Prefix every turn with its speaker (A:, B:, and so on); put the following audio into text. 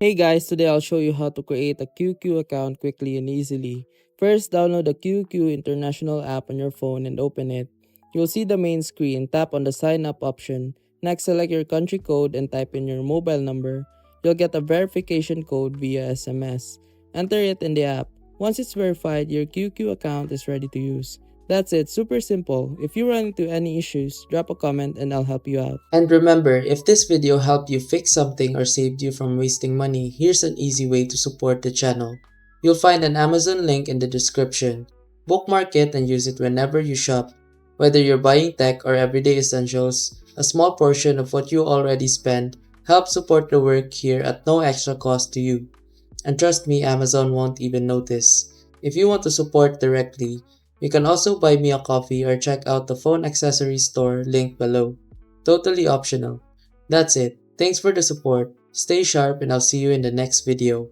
A: Hey guys, today I'll show you how to create a QQ account quickly and easily. First, download the QQ International app on your phone and open it. You'll see the main screen, tap on the sign up option. Next, select your country code and type in your mobile number. You'll get a verification code via SMS. Enter it in the app. Once it's verified, your QQ account is ready to use. That's it, super simple. If you run into any issues, drop a comment and I'll help you out.
B: And remember, if this video helped you fix something or saved you from wasting money, here's an easy way to support the channel. You'll find an Amazon link in the description. Bookmark it and use it whenever you shop. Whether you're buying tech or everyday essentials, a small portion of what you already spend helps support the work here at no extra cost to you. And trust me, Amazon won't even notice. If you want to support directly, you can also buy me a coffee or check out the phone accessories store link below. Totally optional. That's it. Thanks for the support. Stay sharp and I'll see you in the next video.